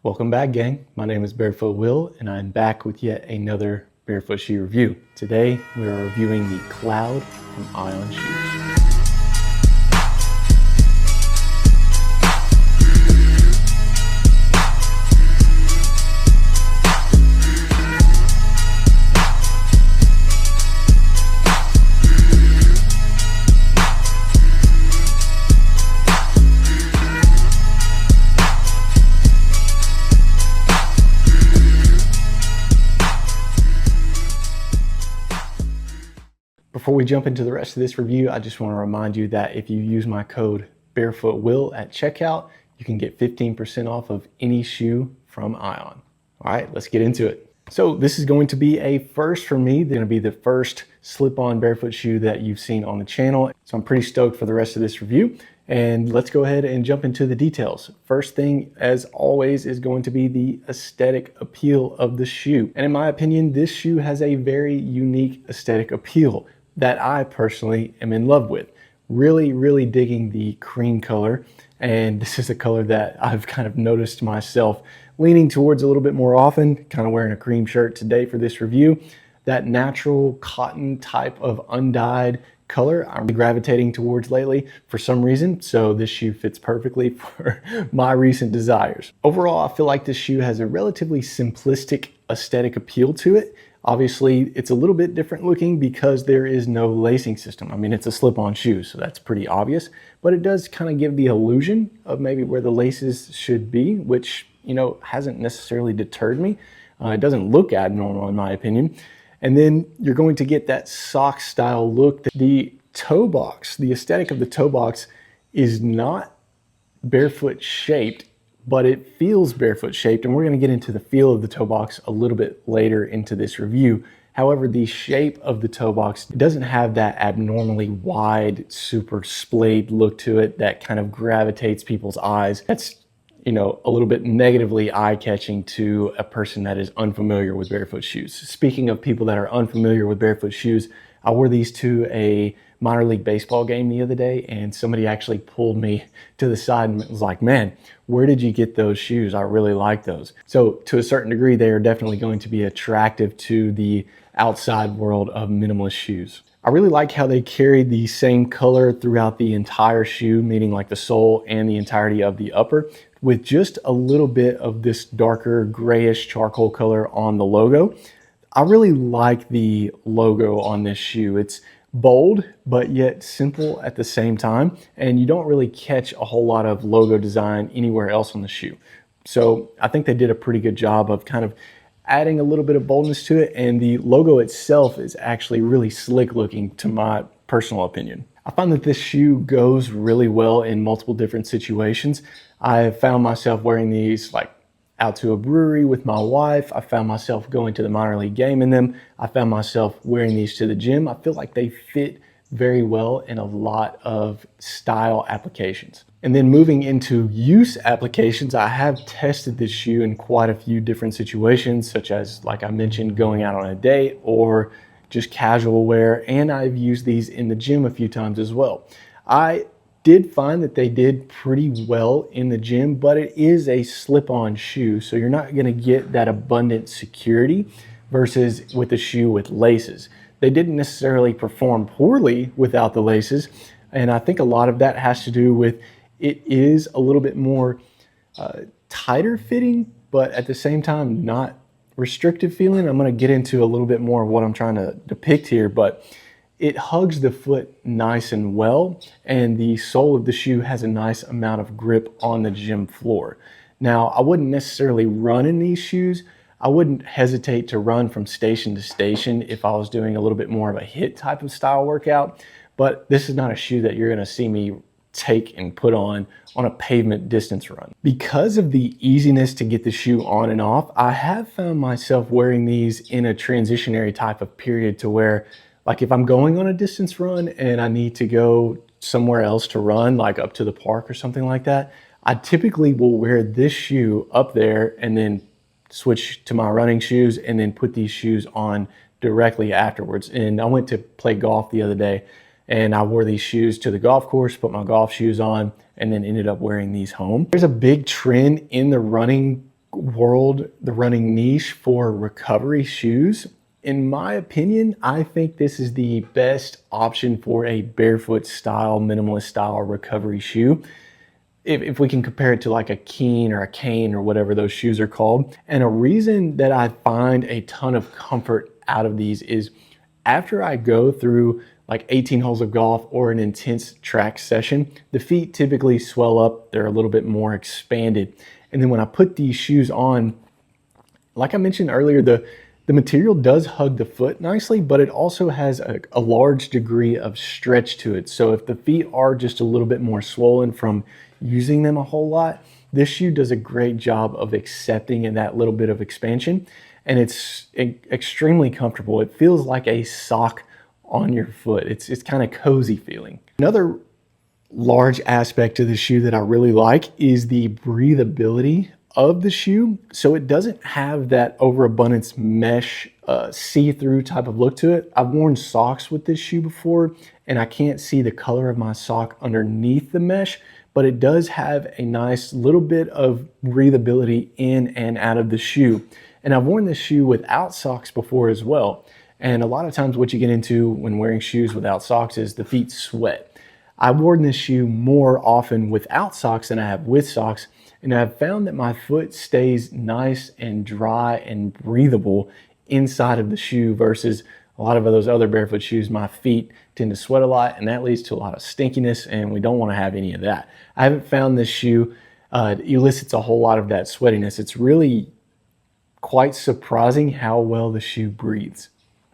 Welcome back, gang. My name is Barefoot Will, and I'm back with yet another Barefoot shoe review. Today, we are reviewing the Cloud from Aion shoes. Before we jump into the rest of this review, I just want to remind you that if you use my code BarefootWill at checkout, you can get 15% off of any shoe from Aion. All right, let's get into it. So this is going to be a first for me. They're going to be the first slip-on barefoot shoe that you've seen on the channel. So I'm pretty stoked for the rest of this review. And let's go ahead and jump into the details. First thing, as always, is going to be the aesthetic appeal of the shoe. And in my opinion, this shoe has a very unique aesthetic appeal that I personally am in love with. Really digging the cream color. And this is a color that I've kind of noticed myself leaning towards a little bit more often, kind of wearing a cream shirt today for this review. That natural cotton type of undyed color I'm gravitating towards lately for some reason, so this shoe fits perfectly for my recent desires. Overall, I feel like this shoe has a relatively simplistic aesthetic appeal to it. Obviously, it's a little bit different looking because there is no lacing system. I mean, it's a slip-on shoe, so that's pretty obvious, but it does kind of give the illusion of maybe where the laces should be, which, you know, hasn't necessarily deterred me. It doesn't look abnormal in my opinion. And then you're going to get that sock style look. The toe box, the aesthetic of the toe box is not barefoot shaped, but it feels barefoot shaped. And we're going to get into the feel of the toe box a little bit later into this review. However, the shape of the toe box doesn't have that abnormally wide, super splayed look to it that kind of gravitates people's eyes. That's, you know, a little bit negatively eye-catching to a person that is unfamiliar with barefoot shoes. Speaking of people that are unfamiliar with barefoot shoes, I wore these to a minor league baseball game the other day, and somebody actually pulled me to the side and was like, man, where did you get those shoes? I really like those. So to a certain degree, they are definitely going to be attractive to the outside world of minimalist shoes. I really like how they carried the same color throughout the entire shoe, meaning like the sole and the entirety of the upper, with just a little bit of this darker grayish charcoal color on the logo. I really like the logo on this shoe. It's bold, but yet simple at the same time. And you don't really catch a whole lot of logo design anywhere else on the shoe. So I think they did a pretty good job of kind of adding a little bit of boldness to it. And the logo itself is actually really slick looking to my personal opinion. I find that this shoe goes really well in multiple different situations. I have found myself wearing these like out to a brewery with my wife. I found myself going to the minor league game in them. I found myself wearing these to the gym. I feel like they fit very well in a lot of style applications. And then moving into use applications, I have tested this shoe in quite a few different situations, such as, like I mentioned, going out on a date or just casual wear, and I've used these in the gym a few times as well. I did find that they did pretty well in the gym, but it is a slip-on shoe, so you're not gonna get that abundant security versus with a shoe with laces. They didn't necessarily perform poorly without the laces, and I think a lot of that has to do with it is a little bit more tighter fitting, but at the same time not restrictive feeling. I'm going to get into a little bit more of what I'm trying to depict here, but it hugs the foot nice and well, and the sole of the shoe has a nice amount of grip on the gym floor. Now, I wouldn't necessarily run in these shoes. I wouldn't hesitate to run from station to station if I was doing a little bit more of a HIIT type of style workout, but this is not a shoe that you're going to see me take and put on a pavement distance run. Because of the easiness to get the shoe on and off, I have found myself wearing these in a transitionary type of period to where, like if I'm going on a distance run and I need to go somewhere else to run, like up to the park or something like that, I typically will wear this shoe up there and then switch to my running shoes and then put these shoes on directly afterwards. And I went to play golf the other day and I wore these shoes to the golf course, put my golf shoes on, and then ended up wearing these home. There's a big trend in the running world, the running niche for recovery shoes, in my opinion, I think this is the best option for a barefoot style, minimalist style recovery shoe. If we can compare it to like a Keen or a Cane or whatever those shoes are called. And a reason that I find a ton of comfort out of these is after I go through like 18 holes of golf or an intense track session, the feet typically swell up, they're a little bit more expanded. And then when I put these shoes on, like I mentioned earlier, the material does hug the foot nicely, but it also has a large degree of stretch to it. So if the feet are just a little bit more swollen from using them a whole lot, this shoe does a great job of accepting that little bit of expansion, and it's extremely comfortable. It feels like a sock on your foot. It's kind of cozy feeling. Another large aspect to the shoe that I really like is the breathability of the shoe. So it doesn't have that overabundance mesh see-through type of look to it. I've worn socks with this shoe before and I can't see the color of my sock underneath the mesh, but it does have a nice little bit of breathability in and out of the shoe. And I've worn this shoe without socks before as well. And a lot of times what you get into when wearing shoes without socks is the feet sweat. I've worn this shoe more often without socks than I have with socks, and I've found that my foot stays nice and dry and breathable inside of the shoe versus a lot of those other barefoot shoes. My feet tend to sweat a lot, and that leads to a lot of stinkiness, and we don't want to have any of that. I haven't found this shoe elicits a whole lot of that sweatiness. It's really quite surprising how well the shoe breathes.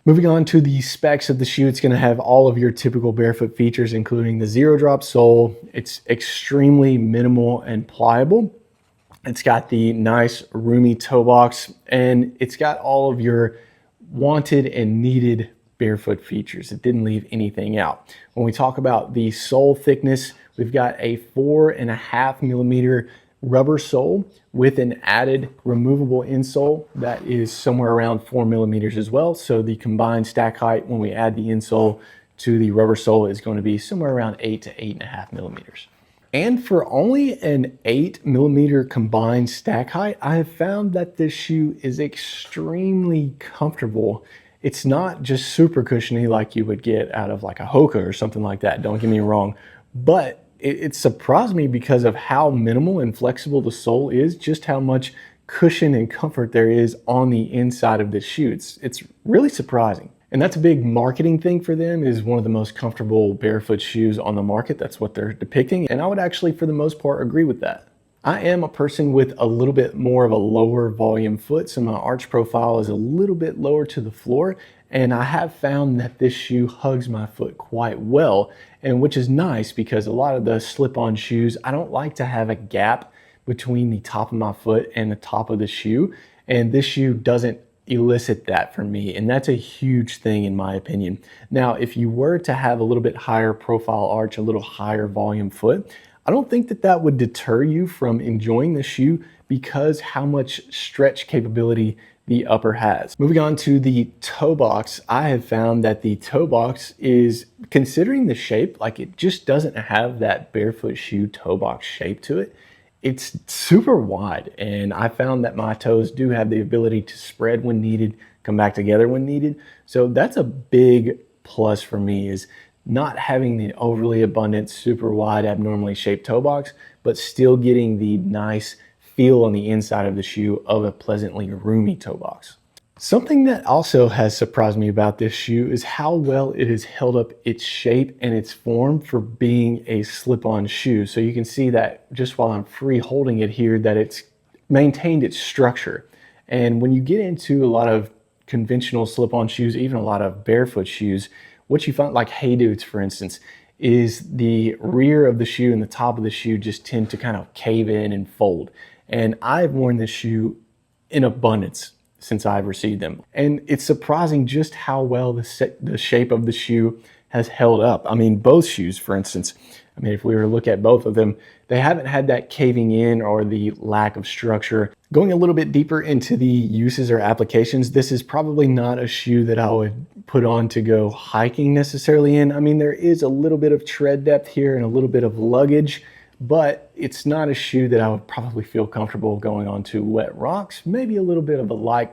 Moving on to the specs of the shoe, it's going to have all of your typical barefoot features, including the zero drop sole. It's extremely minimal and pliable. It's got the nice roomy toe box, and it's got all of your wanted and needed barefoot features. It didn't leave anything out. When we talk about the sole thickness, we've got a 4.5 millimeter rubber sole with an added removable insole that is somewhere around 4 millimeters as well. So the combined stack height when we add the insole to the rubber sole is going to be somewhere around 8 to 8.5 millimeters. And for only an 8 millimeter combined stack height, I have found that this shoe is extremely comfortable. It's not just super cushiony like you would get out of like a Hoka or something like that, don't get me wrong, but it surprised me because of how minimal and flexible the sole is, just how much cushion and comfort there is on the inside of this shoe. It's really surprising. And that's a big marketing thing for them, is one of the most comfortable barefoot shoes on the market. That's what they're depicting. And I would actually, for the most part, agree with that. I am a person with a little bit more of a lower volume foot, so my arch profile is a little bit lower to the floor, and I have found that this shoe hugs my foot quite well, and which is nice because a lot of the slip-on shoes, I don't like to have a gap between the top of my foot and the top of the shoe, and this shoe doesn't elicit that for me, and that's a huge thing in my opinion. Now, if you were to have a little bit higher profile arch, a little higher volume foot, I don't think that that would deter you from enjoying the shoe because how much stretch capability the upper has. Moving on to the toe box, I have found that the toe box is, considering the shape, like it just doesn't have that barefoot shoe toe box shape to it. It's super wide, and I found that my toes do have the ability to spread when needed, come back together when needed. So that's a big plus for me, is not having the overly abundant, super wide, abnormally shaped toe box, but still getting the nice feel on the inside of the shoe of a pleasantly roomy toe box. Something that also has surprised me about this shoe is how well it has held up its shape and its form for being a slip-on shoe. So you can see that just while I'm free holding it here, that it's maintained its structure. And when you get into a lot of conventional slip-on shoes, even a lot of barefoot shoes, what you find, like Hey Dudes for instance, is the rear of the shoe and the top of the shoe just tend to kind of cave in and fold. And I've worn this shoe in abundance since I've received them. And it's surprising just how well the shape of the shoe has held up. I mean, both shoes, for instance, I mean, if we were to look at both of them, they haven't had that caving in or the lack of structure. Going a little bit deeper into the uses or applications, this is probably not a shoe that I would put on to go hiking necessarily in. I mean, there is a little bit of tread depth here and a little bit of luggage, but it's not a shoe that I would probably feel comfortable going onto wet rocks. Maybe a little bit of a light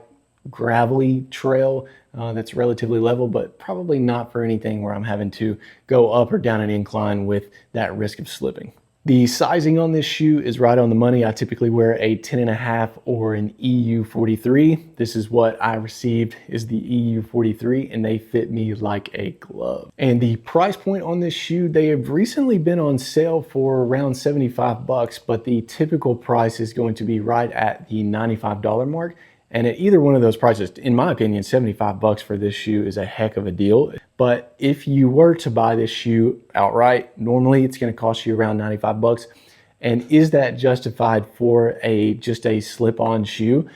gravelly trail that's relatively level, but probably not for anything where I'm having to go up or down an incline with that risk of slipping. The sizing on this shoe is right on the money. I typically wear a 10.5 or an EU 43. This is what I received, is the EU 43, and they fit me like a glove. And the price point on this shoe, they have recently been on sale for around 75 bucks, but the typical price is going to be right at the $95 mark. And at either one of those prices, in my opinion, 75 bucks for this shoe is a heck of a deal. But if you were to buy this shoe outright, normally it's going to cost you around 95 bucks. And is that justified for just a slip-on shoe?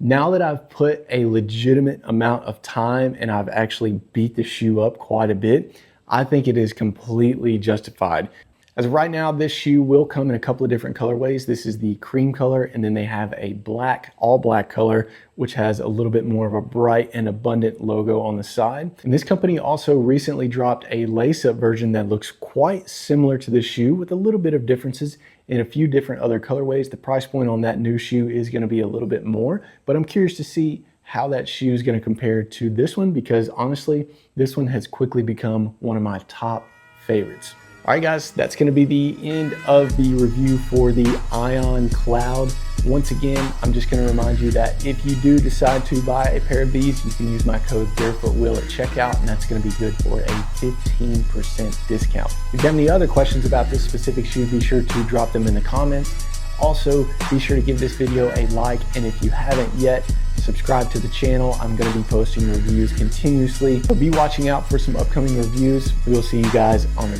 Now that I've put a legitimate amount of time and I've actually beat the shoe up quite a bit, I think it is completely justified. As of right now, this shoe will come in a couple of different colorways. This is the cream color, and then they have a black, all black color, which has a little bit more of a bright and abundant logo on the side. And this company also recently dropped a lace-up version that looks quite similar to this shoe with a little bit of differences in a few different other colorways. The price point on that new shoe is going to be a little bit more, but I'm curious to see how that shoe is going to compare to this one, because honestly, this one has quickly become one of my top favorites. All right, guys, that's going to be the end of the review for the Aion Cloud. Once again, I'm just going to remind you that if you do decide to buy a pair of these, you can use my code BarefootWill at checkout, and that's going to be good for a 15% discount. If you have any other questions about this specific shoe, be sure to drop them in the comments. Also, be sure to give this video a like, and if you haven't yet, subscribe to the channel. I'm going to be posting reviews continuously. So be watching out for some upcoming reviews. We'll see you guys on the next